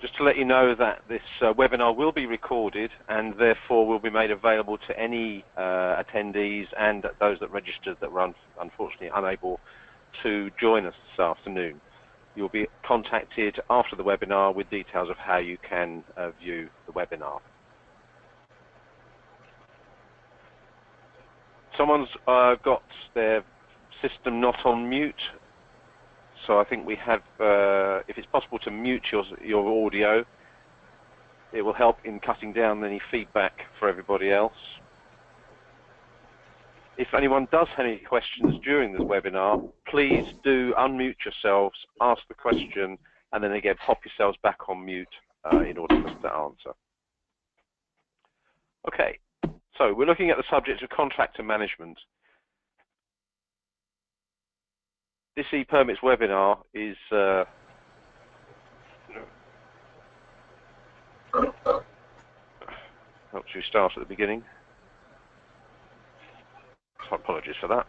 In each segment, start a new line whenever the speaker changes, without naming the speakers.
Just to let you know that this webinar will be recorded and therefore will be made available to any attendees and those that registered that were unfortunately unable to join us this afternoon. You'll be contacted after the webinar with details of how you can view the webinar. Someone's got their system not on mute. So I think we have, if it's possible to mute your audio, it will help in cutting down any feedback for everybody else. If anyone does have any questions during this webinar, please do unmute yourselves, ask the question, and then again pop yourselves back on mute in order for us to answer. Okay, so we're looking at the subject of contractor management. This e-permits webinar is helps you start at the beginning. So apologies for that.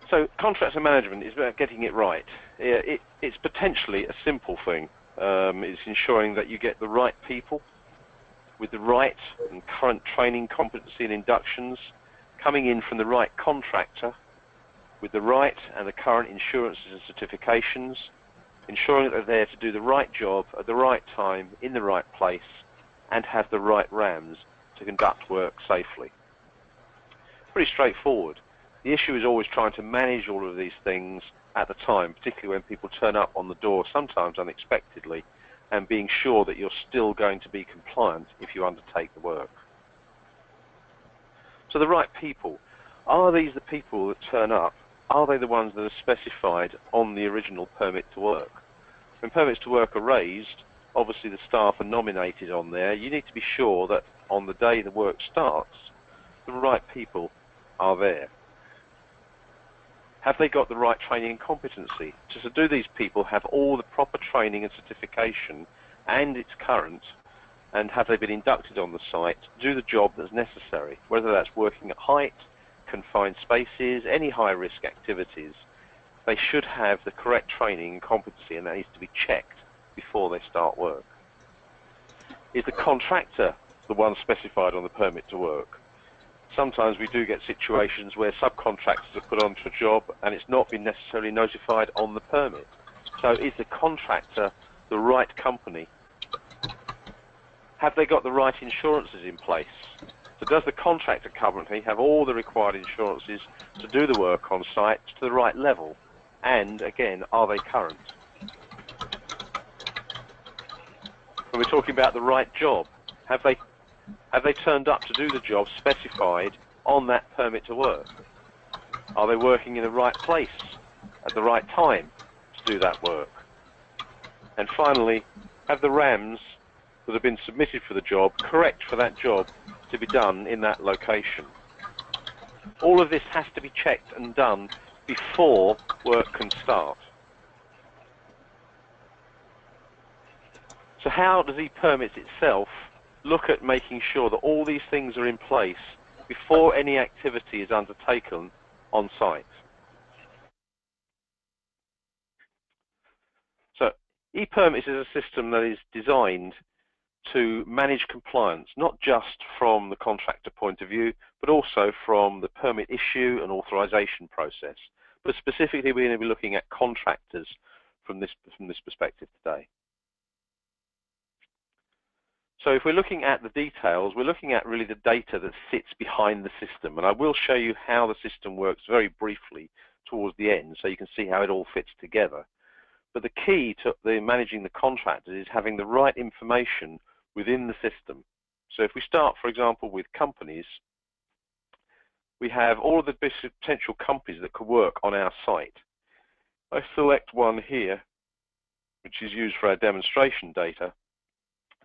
So contractor management is about getting it right. It's potentially a simple thing. It's ensuring that you get the right people with the right and current training, competency and inductions, coming in from the right contractor with the right and the current insurances and certifications, ensuring that they're there to do the right job at the right time in the right place and have the right RAMs to conduct work safely. Pretty straightforward. The issue is always trying to manage all of these things at the time, particularly when people turn up on the door, sometimes unexpectedly, and being sure that you're still going to be compliant if you undertake the work. So the right people, are these the people that turn up? Are they the ones that are specified on the original permit to work? When permits to work are raised, obviously the staff are nominated on there. You need to be sure that on the day the work starts, the right people are there. Have they got the right training and competency? So do these people have all the proper training and certification and it's current? And have they been inducted on the site to do the job that's necessary, whether that's working at height, confined spaces, any high-risk activities? They should have the correct training and competency, and that needs to be checked before they start work. Is the contractor the one specified on the permit to work? Sometimes we do get situations where subcontractors are put onto a job and it's not been necessarily notified on the permit. So is the contractor the right company? Have they got the right insurances in place? So does the contractor company have all the required insurances to do the work on site to the right level? And again, are they current? When we're talking about the right job, have they turned up to do the job specified on that permit to work? Are they working in the right place at the right time to do that work? And finally, have the RAMs that have been submitted for the job correct for that job to be done in that location? All of this has to be checked and done before work can start. So how does e-permits itself look at making sure that all these things are in place before any activity is undertaken on site? So e-permits is a system that is designed to manage compliance, not just from the contractor point of view, but also from the permit issue and authorization process. But specifically, we're going to be looking at contractors from this perspective today. So if we're looking at the details, we're looking at really the data that sits behind the system. And I will show you how the system works very briefly towards the end so you can see how it all fits together. But the key to managing the contractors is having the right information within the system. So if we start, for example, with companies, we have all of the potential companies that could work on our site. I select one here, which is used for our demonstration data.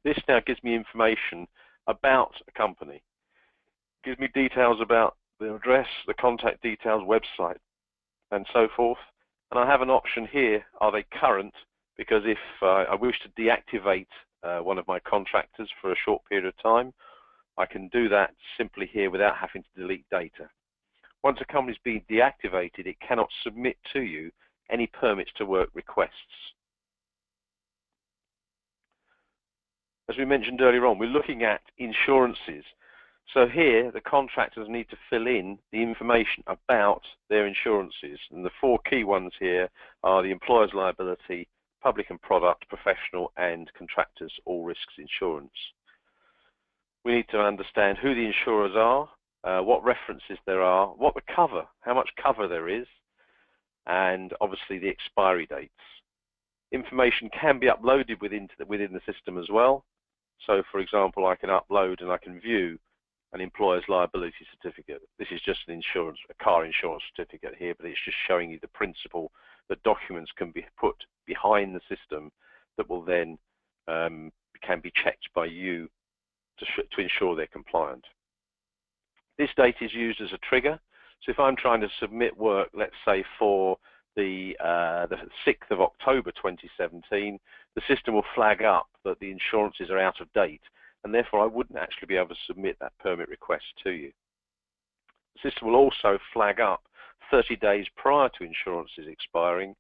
This now gives me information about a company. It gives me details about the address, the contact details, website, and so forth. And I have an option here, are they current? Because if I wish to deactivate one of my contractors for a short period of time, I can do that simply here without having to delete data. Once a company's been deactivated, it cannot submit to you any permits to work requests. As we mentioned earlier on, we're looking at insurances. So here, the contractors need to fill in the information about their insurances. And the four key ones here are the employer's liability, public and product, professional, and contractors all risks insurance. We need to understand who the insurers are, what references there are, what the cover, how much cover there is, and obviously the expiry dates. Information can be uploaded within the system as well. So, for example, I can upload and I can view an employer's liability certificate. This is just an insurance, a car insurance certificate here, but it's just showing you the principle that documents can be put behind the system that will then can be checked by you to ensure they're compliant. This date is used as a trigger. So if I'm trying to submit work, let's say for the 6th of October 2017, the system will flag up that the insurances are out of date, and therefore I wouldn't actually be able to submit that permit request to you. The system will also flag up 30 days prior to insurances expiring.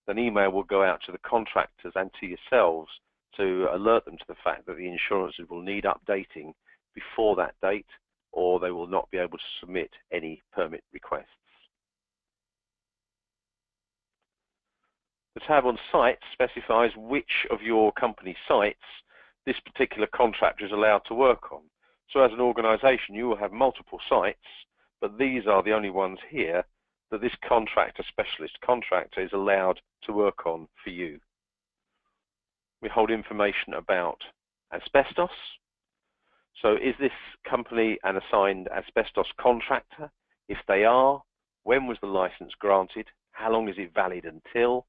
An email will go out to the contractors and to yourselves to alert them to the fact that the insurances will need updating before that date, or they will not be able to submit any permit requests. The tab on sites specifies which of your company sites this particular contractor is allowed to work on. So as an organization, you will have multiple sites, but these are the only ones here that this contractor, specialist contractor, is allowed to work on for you. We hold information about asbestos. So is this company an assigned asbestos contractor? If they are, when was the license granted? How long is it valid until?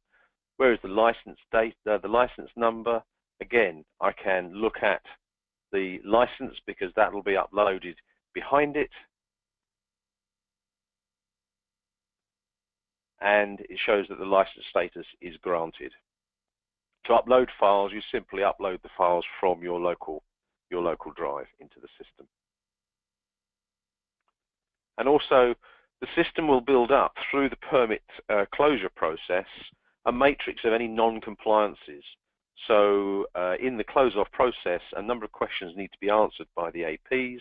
Where is the license date, the license number? Again, I can look at the license because that will be uploaded behind it. And it shows that the license status is granted. To upload files, you simply upload the files from your local drive into the system. And also, the system will build up through the permit closure process a matrix of any non-compliances. So in the close-off process, a number of questions need to be answered by the APs.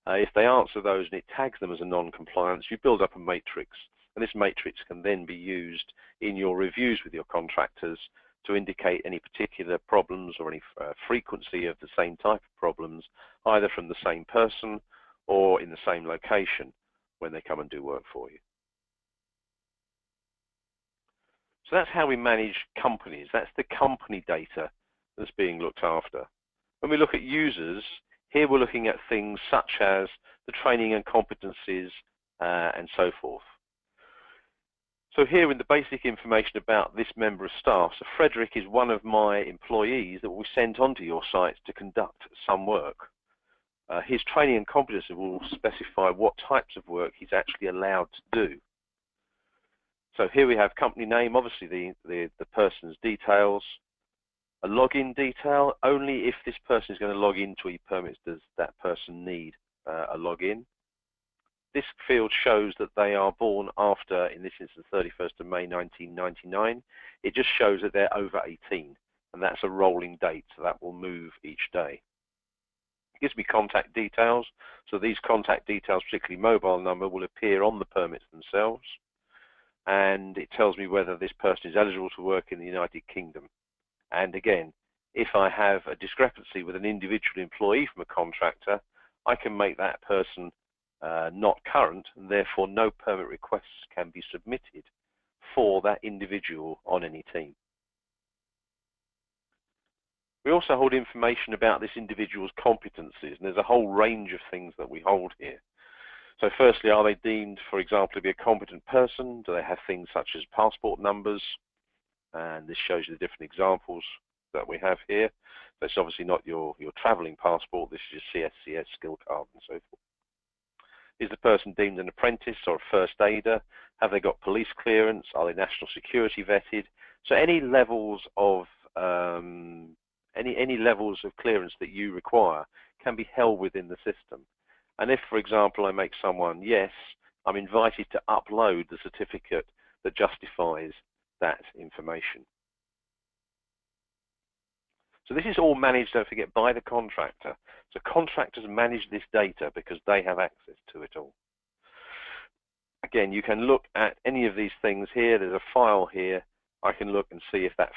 If they answer those and it tags them as a non-compliance, you build up a matrix. And this matrix can then be used in your reviews with your contractors to indicate any particular problems or any frequency of the same type of problems, either from the same person or in the same location when they come and do work for you. So that's how we manage companies. That's the company data that's being looked after. When we look at users, here we're looking at things such as the training and competencies and so forth. So here in the basic information about this member of staff, so Frederick is one of my employees that will be sent onto your site to conduct some work. His training and competency will specify what types of work he's actually allowed to do. So here we have company name, obviously the person's details, a login detail. Only if this person is going to log into e-permits does that person need a login. This field shows that they are born after, in this instance, 31st of May 1999. It just shows that they're over 18, and that's a rolling date, so that will move each day. It gives me contact details, so these contact details, particularly mobile number, will appear on the permits themselves, and it tells me whether this person is eligible to work in the United Kingdom. And again, if I have a discrepancy with an individual employee from a contractor, I can make that person not current, and therefore no permit requests can be submitted for that individual on any team. We also hold information about this individual's competencies, and there's a whole range of things that we hold here. So firstly, are they deemed, for example, to be a competent person? Do they have things such as passport numbers? And this shows you the different examples that we have here. That's obviously not your travelling passport. This is your CSCS skill card and so forth. Is the person deemed an apprentice or a first aider? Have they got police clearance? Are they national security vetted? So any levels of any levels of clearance that you require can be held within the system. And if, for example, I make someone yes, I'm invited to upload the certificate that justifies that information. So this is all managed, don't forget, by the contractor. So contractors manage this data because they have access to it all. Again, you can look at any of these things here. There's a file here. I can look and see if that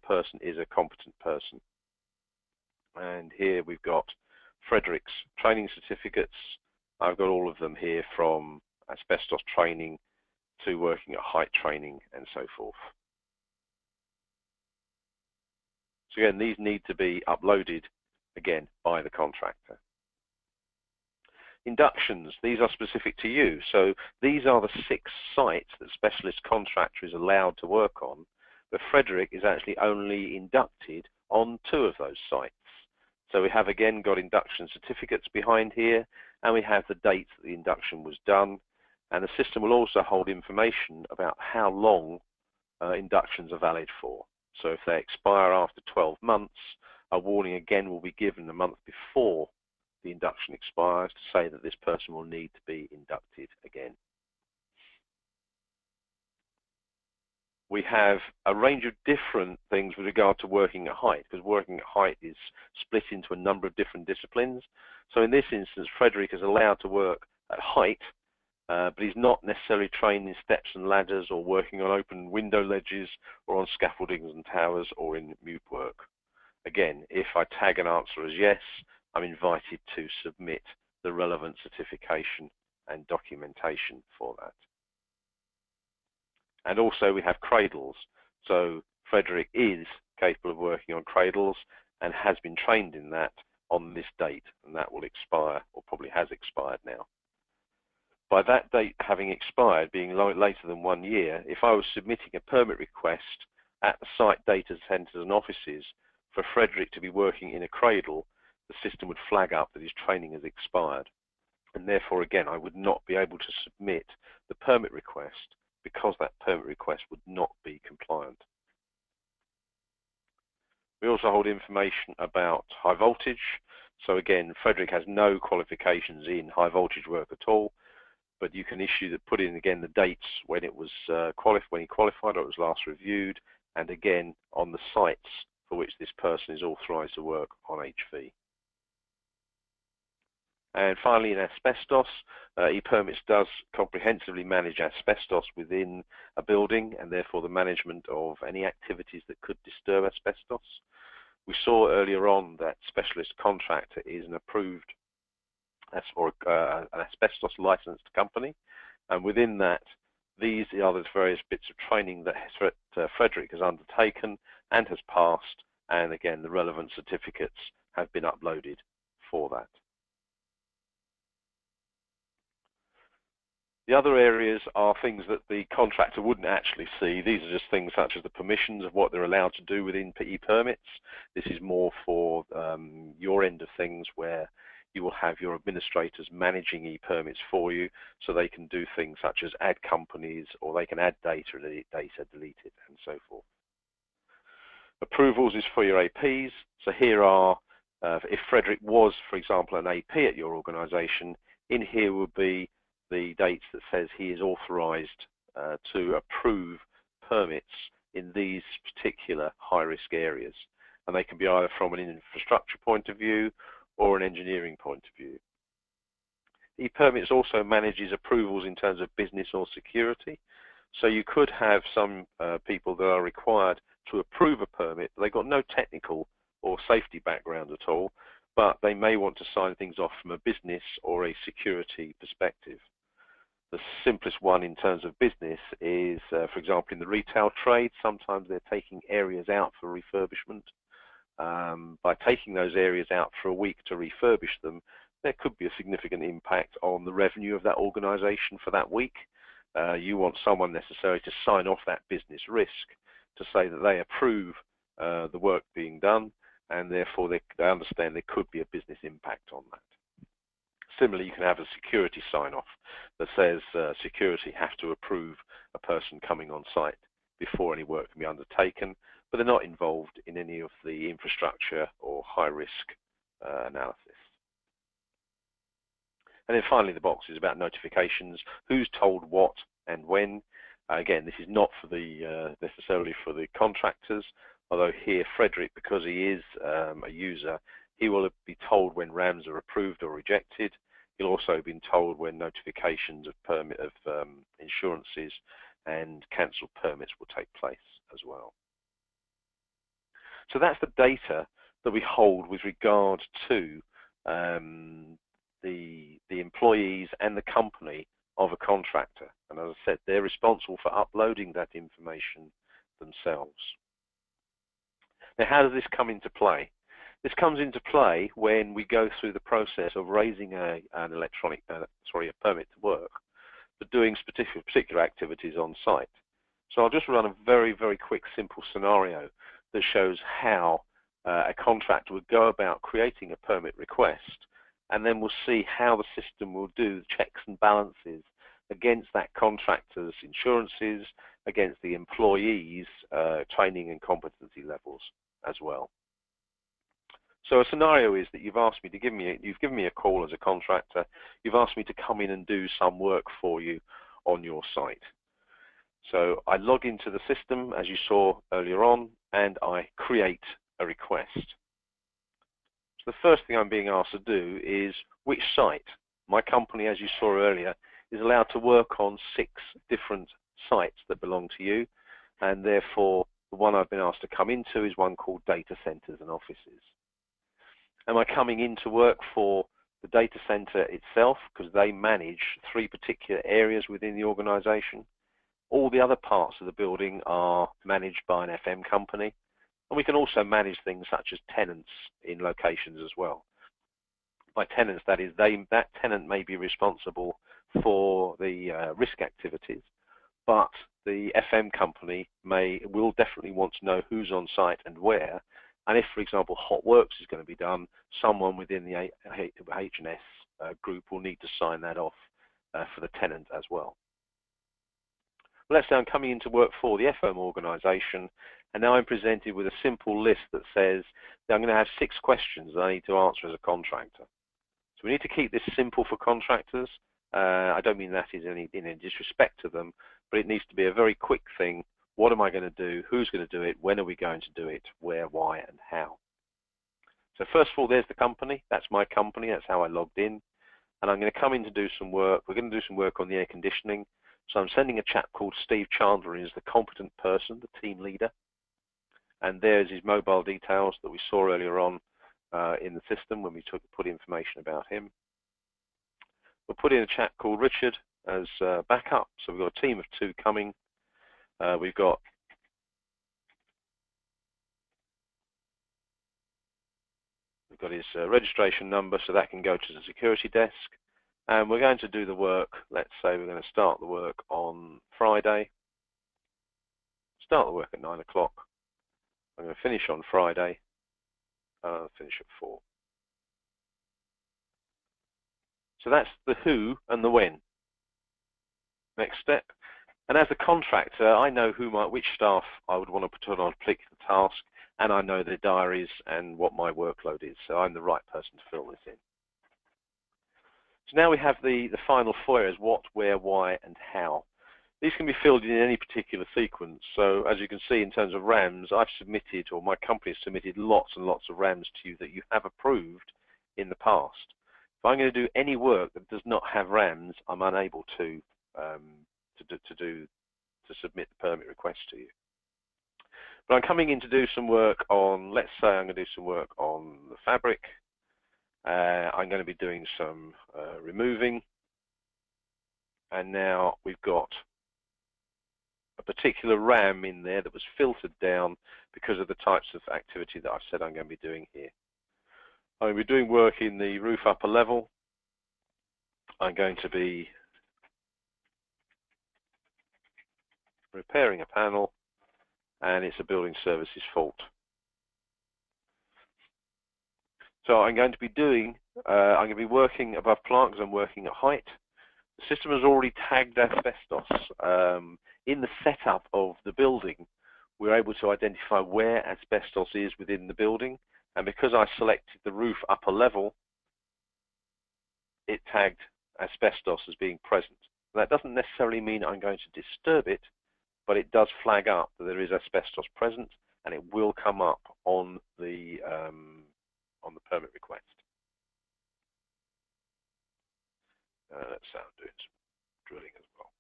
person is a competent person. And here we've got Frederick's training certificates. I've got all of them here, from asbestos training to working at height training and so forth. So again, these need to be uploaded, again, by the contractor. Inductions, these are specific to you. So these are the 6 sites that Specialist Contractor is allowed to work on, but Frederick is actually only inducted on 2 of those sites. So we have again got induction certificates behind here, and we have the date that the induction was done, and the system will also hold information about how long inductions are valid for. So if they expire after 12 months, a warning again will be given the month before the induction expires to say that this person will need to be inducted again. We have a range of different things with regard to working at height, because working at height is split into a number of different disciplines. So in this instance, Frederick is allowed to work at height, but he's not necessarily trained in steps and ladders or working on open window ledges or on scaffoldings and towers or in mute work. Again, if I tag an answer as yes, I'm invited to submit the relevant certification and documentation for that. And also we have cradles. So Frederick is capable of working on cradles and has been trained in that on this date, and that will expire, or probably has expired now. By that date having expired, being later than 1 year, if I was submitting a permit request at the site data centres and offices for Frederick to be working in a cradle, the system would flag up that his training has expired. And therefore, again, I would not be able to submit the permit request because that permit request would not be compliant. We also hold information about high voltage. So again, Frederick has no qualifications in high voltage work at all, but you can put in again the dates when it was when he qualified or it was last reviewed, and again on the sites for which this person is authorised to work on HV. And finally, in asbestos, e-permits does comprehensively manage asbestos within a building, and therefore the management of any activities that could disturb asbestos. We saw earlier on that Specialist Contractor is an approved an asbestos licensed company, and within that, these are the various bits of training that Frederick has undertaken and has passed, and again the relevant certificates have been uploaded for that. The other areas are things that the contractor wouldn't actually see. These are just things such as the permissions of what they're allowed to do within e-permits. This is more for your end of things, where you will have your administrators managing e-permits for you, so they can do things such as add companies, or they can add data, delete it, and so forth. Approvals is for your APs. So here are, if Frederick was, for example, an AP at your organisation, in here would be the dates that says he is authorised to approve permits in these particular high-risk areas. And they can be either from an infrastructure point of view or an engineering point of view. E-permits also manages approvals in terms of business or security. So you could have some people that are required to approve a permit, but they've got no technical or safety background at all, but they may want to sign things off from a business or a security perspective. The simplest one in terms of business is, for example, in the retail trade, sometimes they're taking areas out for refurbishment. By taking those areas out for a week to refurbish them, there could be a significant impact on the revenue of that organisation for that week. You want someone necessarily to sign off that business risk to say that they approve the work being done, and therefore they understand there could be a business impact on that. Similarly, you can have a security sign-off that says security have to approve a person coming on site before any work can be undertaken, but they're not involved in any of the infrastructure or high-risk analysis. And then finally, the box is about notifications, who's told what and when. Again, this is not for the necessarily for the contractors, although here Frederick, because he is a user, he will be told when RAMs are approved or rejected. He'll also been told when notifications of insurances and cancelled permits will take place as well. So that's the data that we hold with regard to the employees and the company of a contractor. And as I said, they're responsible for uploading that information themselves. Now, how does this come into play? This comes into play when we go through the process of raising a permit to work for doing particular activities on site. So I'll just run a very, very quick, simple scenario that shows how a contractor would go about creating a permit request, and then we'll see how the system will do checks and balances against that contractor's insurances, against the employees' training and competency levels as well. So a scenario is that you've given me a call as a contractor. You've asked me to come in and do some work for you on your site. So I log into the system, as you saw earlier on, and I create a request. So the first thing I'm being asked to do is which site. My company, as you saw earlier, is allowed to work on 6 different sites that belong to you, and therefore the one I've been asked to come into is one called data centers and offices. Am I coming in to work for the data center itself, because they manage 3 particular areas within the organization? All the other parts of the building are managed by an FM company, and we can also manage things such as tenants in locations as well. By tenants, that is, that tenant may be responsible for the risk activities, but the FM company will definitely want to know who's on site and where. And if, for example, hot works is going to be done, someone within the H&S group will need to sign that off for the tenant as well. Let's say I'm coming in to work for the FM organization, and now I'm presented with a simple list that says that I'm going to have 6 questions that I need to answer as a contractor. So we need to keep this simple for contractors. I don't mean that in any disrespect to them, but it needs to be a very quick thing. What am I going to do? Who's going to do it? When are we going to do it? Where, why, and how? So first of all, there's the company. That's my company. That's how I logged in. And I'm going to come in to do some work. We're going to do some work on the air conditioning. So I'm sending a chap called Steve Chandler in as the competent person, the team leader. And there's his mobile details that we saw earlier on in the system when we put information about him. We'll put in a chap called Richard as backup. So we've got a team of 2 coming. We've got his registration number, so that can go to the security desk. And we're going to do the work. Let's say we're going to start the work on Friday. Start the work at 9 o'clock. I'm going to finish on Friday. Finish at 4. So that's the who and the when. Next step. And as a contractor, I know which staff I would want to put on a particular task, and I know their diaries and what my workload is. So I'm the right person to fill this in. So now we have the final 4 areas: what, where, why, and how. These can be filled in any particular sequence. So as you can see, in terms of RAMs, I've submitted, or my company has submitted, lots and lots of RAMs to you that you have approved in the past. If I'm going to do any work that does not have RAMs, I'm unable to submit the permit request to you. But I'm coming in to do some work on, let's say I'm going to do some work on the fabric. I'm going to be doing some removing. And now we've got a particular RAM in there that was filtered down because of the types of activity that I've said I'm going to be doing here. I'm going to be doing work in the roof upper level. I'm going to be repairing a panel, and it's a building services fault. So I'm going to be working above plant because I'm working at height. The system has already tagged asbestos. In the setup of the building, we're able to identify where asbestos is within the building, and because I selected the roof upper level, it tagged asbestos as being present. That doesn't necessarily mean I'm going to disturb it, but it does flag up that there is asbestos present, and it will come up on the permit request. Let's do some drilling as well.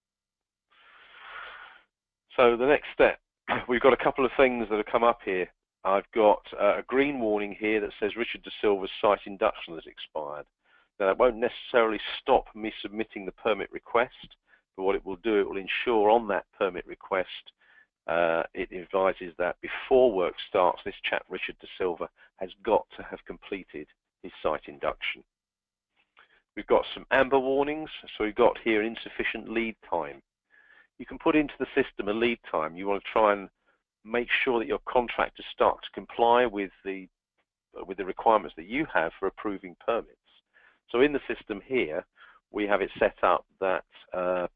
So the next step, we've got a couple of things that have come up here. I've got a green warning here that says Richard De Silva's site induction has expired. Now, that won't necessarily stop me submitting the permit request, but what it will do, it will ensure on that permit request, it advises that before work starts, this chap, Richard De Silva, has got to have completed his site induction. We've got some amber warnings, so we've got here insufficient lead time. You can put into the system a lead time. You want to try and make sure that your contractors start to comply with the requirements that you have for approving permits. So in the system here, we have it set up that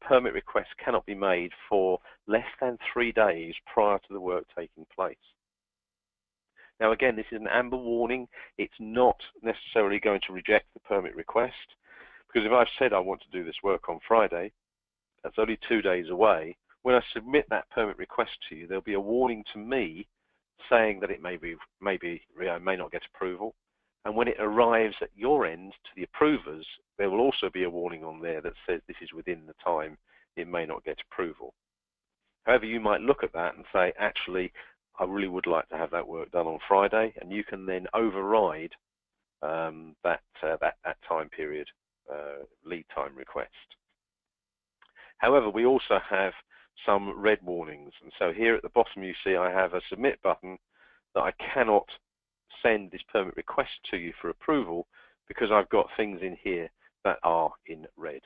permit requests cannot be made for less than 3 days prior to the work taking place. Now again, this is an amber warning. It's not necessarily going to reject the permit request, because if I've said I want to do this work on Friday, that's only 2 days away. When I submit that permit request to you, there'll be a warning to me saying that it may not get approval. And when it arrives at your end to the approvers, there will also be a warning on there that says this is within the time, it may not get approval. However, you might look at that and say, actually, I really would like to have that work done on Friday, and you can then override that time period lead time request. However, we also have some red warnings, and so here at the bottom you see I have a submit button that I cannot send this permit request to you for approval because I've got things in here that are in red.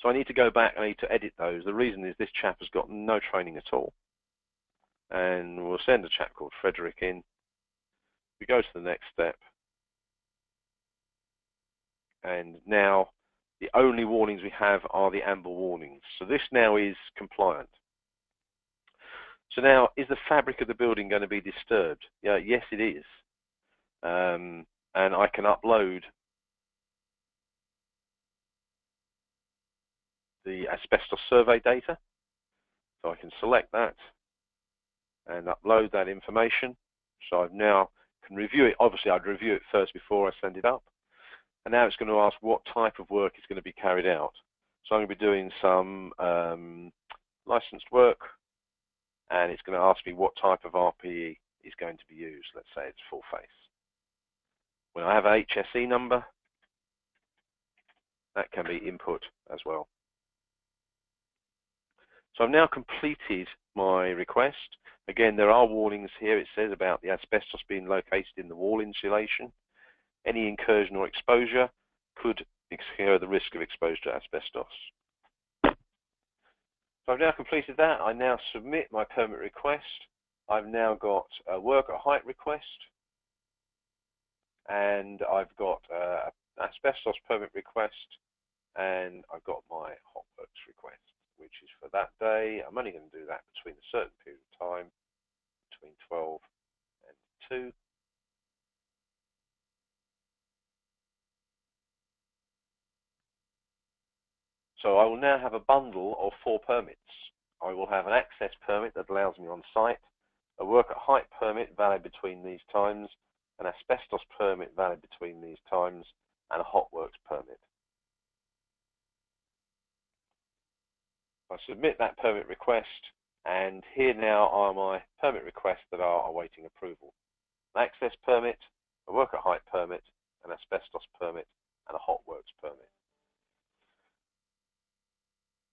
So I need to go back, I need to edit those. The reason is this chap has got no training at all. And we'll send a chap called Frederick in. We go to the next step. And now the only warnings we have are the amber warnings. So this now is compliant. So now, is the fabric of the building going to be disturbed? Yeah, yes, it is. And I can upload the asbestos survey data. So I can select that and upload that information. So I've now can review it. Obviously, I'd review it first before I send it up. And now it's going to ask what type of work is going to be carried out. So I'm going to be doing some licensed work, and it's going to ask me what type of RPE is going to be used. Let's say it's full face. When I have a HSE number, that can be input as well. So I've now completed my request. Again, there are warnings here. It says about the asbestos being located in the wall insulation. Any incursion or exposure could incur the risk of exposure to asbestos. So I've now completed that. I now submit my permit request. I've now got a work at height request, and I've got asbestos permit request, and I've got my hot works request, which is for that day. I'm only going to do that between a certain period of time, between 12 and 2. So I will now have a bundle of 4 permits. I will have an access permit that allows me on site, a work at height permit valid between these times, an asbestos permit valid between these times, and a hot works permit. I submit that permit request, and here now are my permit requests that are awaiting approval. An access permit, a work at height permit, an asbestos permit, and a hot works permit.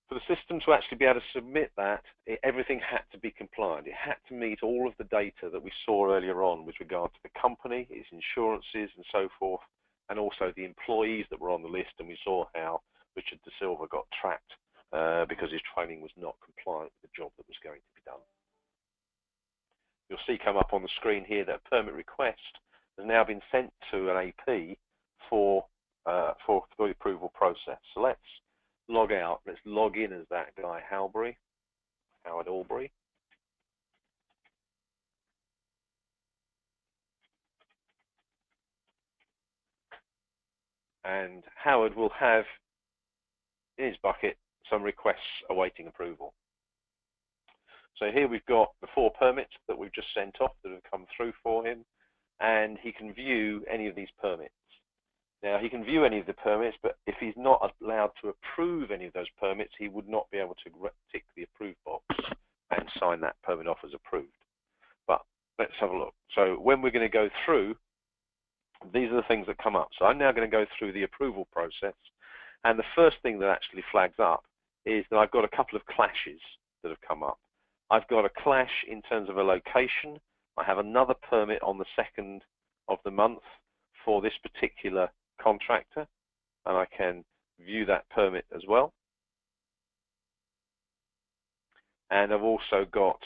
For the system to actually be able to submit that, everything had to be compliant. It had to meet all of the data that we saw earlier on with regard to the company, its insurances and so forth, and also the employees that were on the list. And we saw how Richard De Silva got trapped because his training was not compliant with the job that was going to be done. You'll see come up on the screen here that a permit request has now been sent to an AP for the approval process. So let's log out. Let's log in as that guy, Howard Albury. And Howard will have in his bucket some requests awaiting approval. So here we've got the 4 permits that we've just sent off that have come through for him, and he can view any of these permits. Now, he can view any of the permits, but if he's not allowed to approve any of those permits, he would not be able to tick the approve box and sign that permit off as approved. But let's have a look. So when we're going to go through, these are the things that come up. So I'm now going to go through the approval process, and the first thing that actually flags up is that I've got a couple of clashes that have come up. I've got a clash in terms of a location. I have another permit on the 2nd of the month for this particular contractor, and I can view that permit as well. And I've also got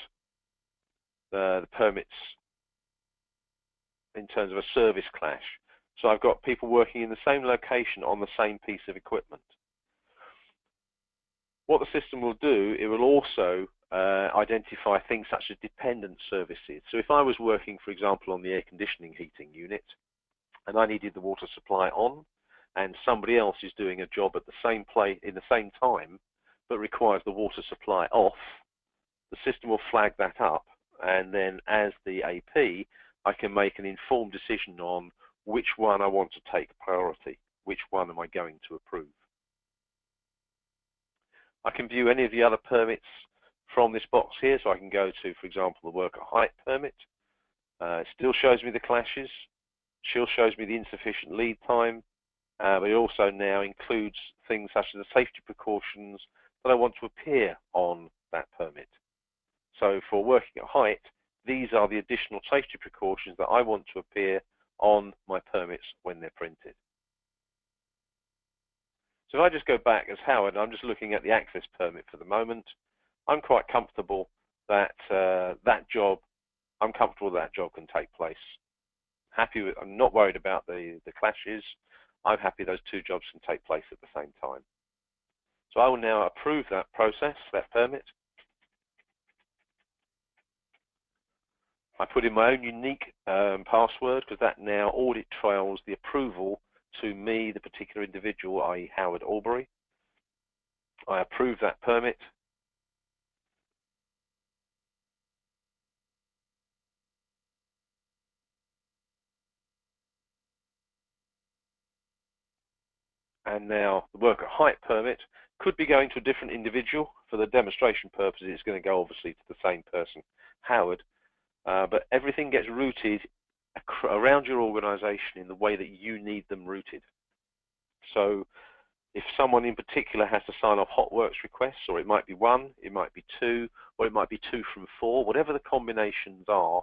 the permits in terms of a service clash. So I've got people working in the same location on the same piece of equipment. What the system will do, it will also identify things such as dependent services. So if I was working, for example, on the air conditioning heating unit, and I needed the water supply on, and somebody else is doing a job at the same place in the same time, but requires the water supply off, the system will flag that up, and then as the AP, I can make an informed decision on which one I want to take priority, which one am I going to approve. I can view any of the other permits from this box here, so I can go to, for example, the worker height permit. It still shows me the clashes, still shows me the insufficient lead time, but it also now includes things such as the safety precautions that I want to appear on that permit. So for working at height, these are the additional safety precautions that I want to appear on my permits when they're printed. So if I just go back as Howard, I'm just looking at the access permit for the moment. I'm quite comfortable that that job can take place. Happy with, I'm not worried about the clashes. I'm happy those 2 jobs can take place at the same time. So I will now approve that process, that permit. I put in my own unique password, because that now audit trails the approval to me, the particular individual, i.e. Howard Albury. I approve that permit. And now the worker height permit could be going to a different individual. For the demonstration purposes, it's going to go obviously to the same person, Howard. But everything gets routed around your organization in the way that you need them routed. So if someone in particular has to sign off hot works requests, or it might be 1, it might be 2, or it might be 2 from 4, whatever the combinations are,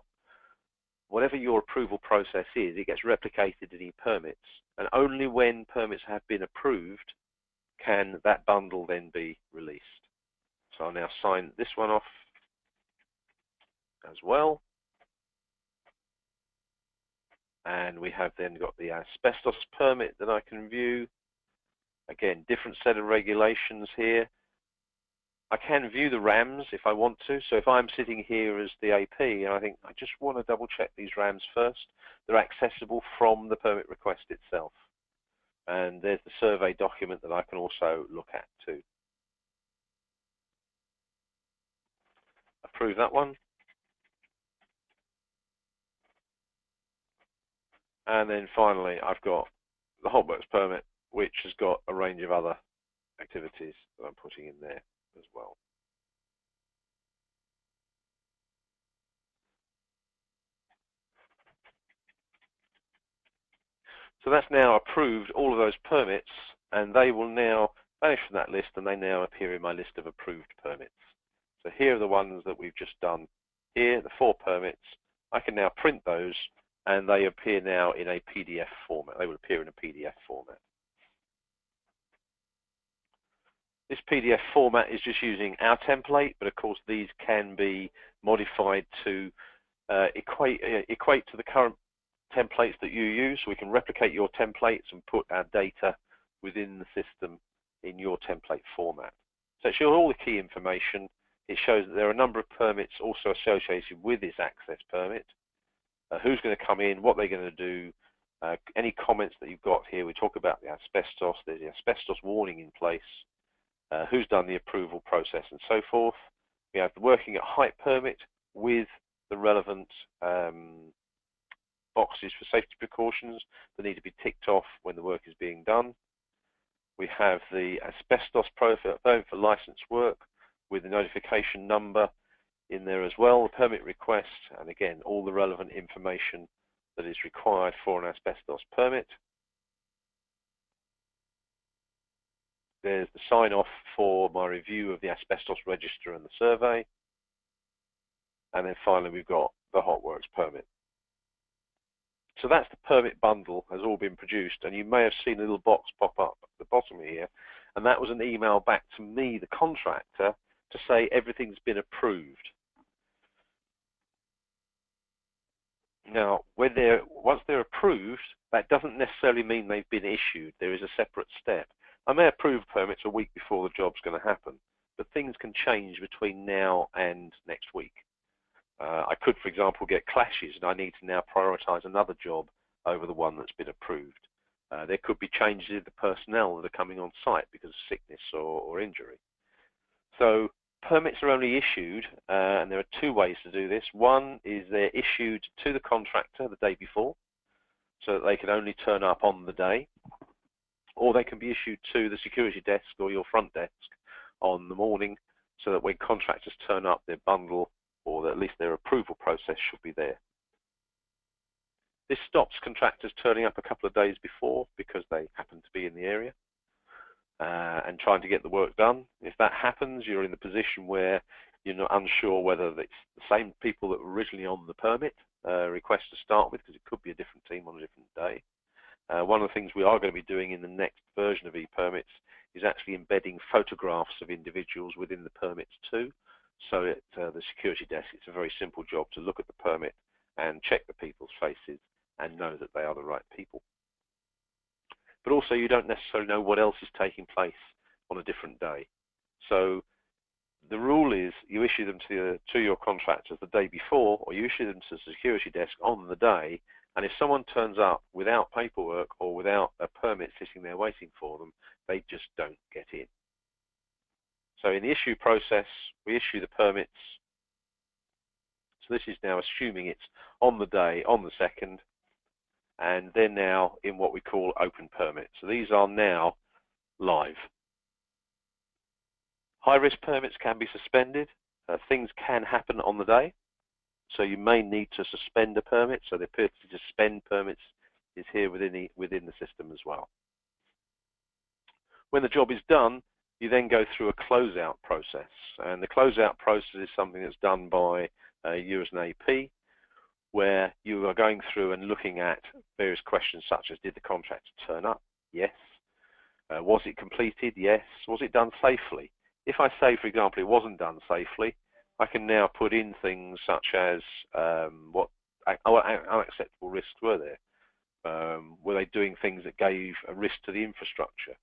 whatever your approval process is, it gets replicated in e-permits. And only when permits have been approved can that bundle then be released. So I'll now sign this one off as well. And we have then got the asbestos permit that I can view. Again, different set of regulations here. I can view the RAMs if I want to. So if I'm sitting here as the AP and I think I just want to double check these RAMs first, they're accessible from the permit request itself. And there's the survey document that I can also look at too. Approve that one. And then finally, I've got the hot works permit, which has got a range of other activities that I'm putting in there as well. So that's now approved all of those permits, and they will now vanish from that list, and they now appear in my list of approved permits. So here are the ones that we've just done here, the 4 permits. I can now print those, and they appear now in a PDF format. They will appear in a PDF format. This PDF format is just using our template, but of course these can be modified to equate to the current templates that you use. So we can replicate your templates and put our data within the system in your template format. So it shows all the key information. It shows that there are a number of permits also associated with this access permit. Who's going to come in, what they're going to do, any comments that you've got here. We talk about the asbestos. There's the asbestos warning in place. who's done the approval process and so forth. We have the working at height permit with the relevant boxes for safety precautions that need to be ticked off when the work is being done. We have the asbestos profile for licensed work with the notification number in there as well, the permit request, and again, all the relevant information that is required for an asbestos permit. There's the sign-off for my review of the asbestos register and the survey. And then finally, we've got the hot works permit. So that's the permit bundle has all been produced, and you may have seen a little box pop up at the bottom here, and that was an email back to me, the contractor, to say everything's been approved. Now, once they're approved, that doesn't necessarily mean they've been issued. There is a separate step. I may approve permits a week before the job's going to happen, but things can change between now and next week. I could, for example, get clashes, and I need to now prioritise another job over the one that's been approved. There could be changes in the personnel that are coming on site because of sickness or injury. So permits are only issued, and there are two ways to do this. One is they're issued to the contractor the day before, so that they can only turn up on the day, or they can be issued to the security desk or your front desk on the morning, so that when contractors turn up, their bundle or at least their approval process should be there. This stops contractors turning up a couple of days before because they happen to be in the area and trying to get the work done. If that happens, you're in the position where you're not unsure whether it's the same people that were originally on the permit request to start with, because it could be a different team on a different day. One of the things we are going to be doing in the next version of e-permits is actually embedding photographs of individuals within the permits too. So at the security desk, it's a very simple job to look at the permit and check the people's faces and know that they are the right people. But also, you don't necessarily know what else is taking place on a different day. So the rule is you issue them to your contractors the day before, or you issue them to the security desk on the day. And if someone turns up without paperwork or without a permit sitting there waiting for them, they just don't get in. So in the issue process, we issue the permits. So this is now assuming it's on the day, on the 2nd, and they're now in what we call open permits. So these are now live. High-risk permits can be suspended. Things can happen on the day. So you may need to suspend a permit. So the ability to suspend permits is here within the system as well. When the job is done, you then go through a closeout process. And the closeout process is something that's done by you as an AP, where you are going through and looking at various questions such as, did the contractor turn up? Yes. Was it completed? Yes. Was it done safely? If I say, for example, it wasn't done safely, I can now put in things such as what unacceptable risks were there? Were they doing things that gave a risk to the infrastructure?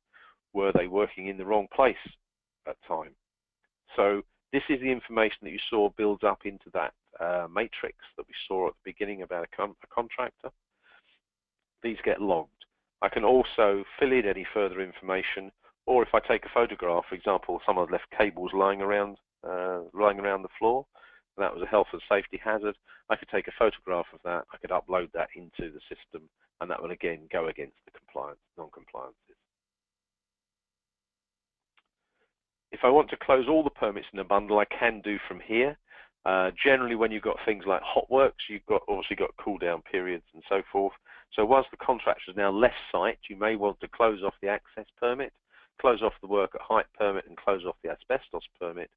Were they working in the wrong place at time? So this is the information that you saw build up into that matrix that we saw at the beginning about a contractor. These get logged. I can also fill in any further information, or if I take a photograph, for example, someone left cables lying around the floor, and that was a health and safety hazard, I could take a photograph of that, I could upload that into the system, and that will again go against the non-compliances. If I want to close all the permits in a bundle, I can do from here. Generally, when you've got things like hot works, you've obviously got cool down periods and so forth. So once the contractor has now left site, you may want to close off the access permit, close off the work at height permit, and close off the asbestos permit.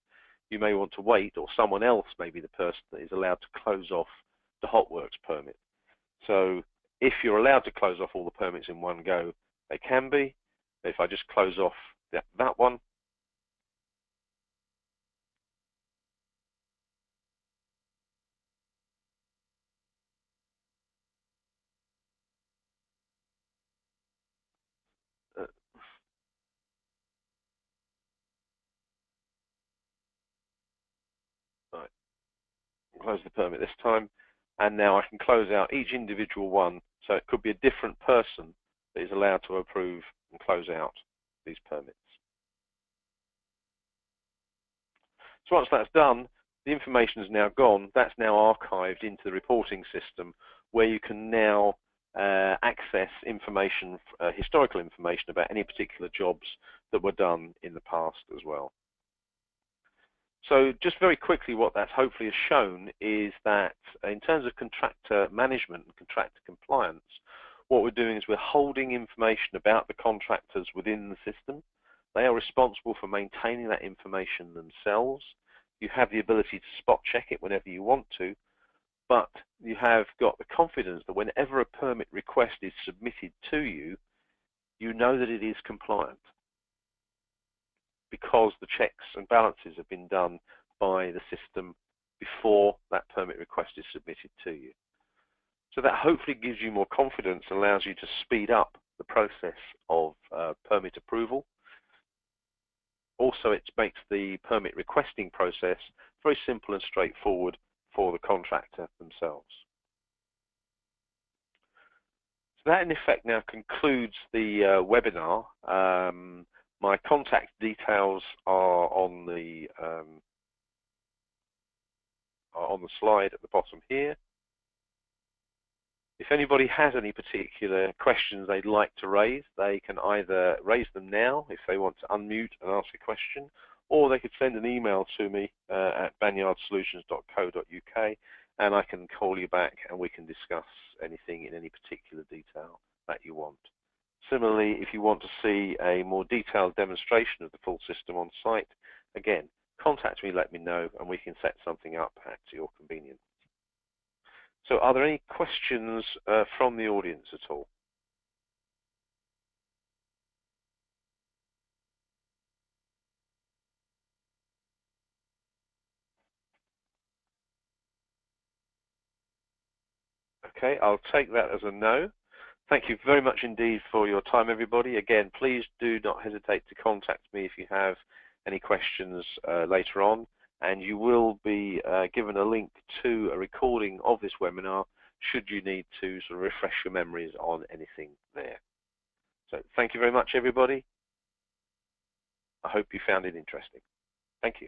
You may want to wait, or someone else may be the person that is allowed to close off the hot works permit. So if you're allowed to close off all the permits in one go, they can be. If I just close off that one, right, close the permit this time, and now I can close out each individual one. So it could be a different person that is allowed to approve and close out these permits. So once that's done, the information is now gone. That's now archived into the reporting system, where you can now access information, historical information about any particular jobs that were done in the past as well. So just very quickly, what that hopefully has shown is that in terms of contractor management and contractor compliance, what we're doing is we're holding information about the contractors within the system. They are responsible for maintaining that information themselves. You have the ability to spot check it whenever you want to, but you have got the confidence that whenever a permit request is submitted to you, you know that it is compliant, because the checks and balances have been done by the system before that permit request is submitted to you. So that hopefully gives you more confidence and allows you to speed up the process of permit approval. Also, it makes the permit requesting process very simple and straightforward for the contractor themselves. So that in effect now concludes the webinar. My contact details are on the slide at the bottom here. If anybody has any particular questions they'd like to raise, they can either raise them now if they want to unmute and ask a question, or they could send an email to me at banyardsolutions.co.uk, and I can call you back and we can discuss anything in any particular detail that you want. Similarly, if you want to see a more detailed demonstration of the full system on site, again, contact me, let me know, and we can set something up at your convenience. So are there any questions from the audience at all? Okay, I'll take that as a no. Thank you very much indeed for your time, everybody. Again, please do not hesitate to contact me if you have any questions later on, and you will be given a link to a recording of this webinar should you need to sort of refresh your memories on anything there. So thank you very much, everybody. I hope you found it interesting. Thank you.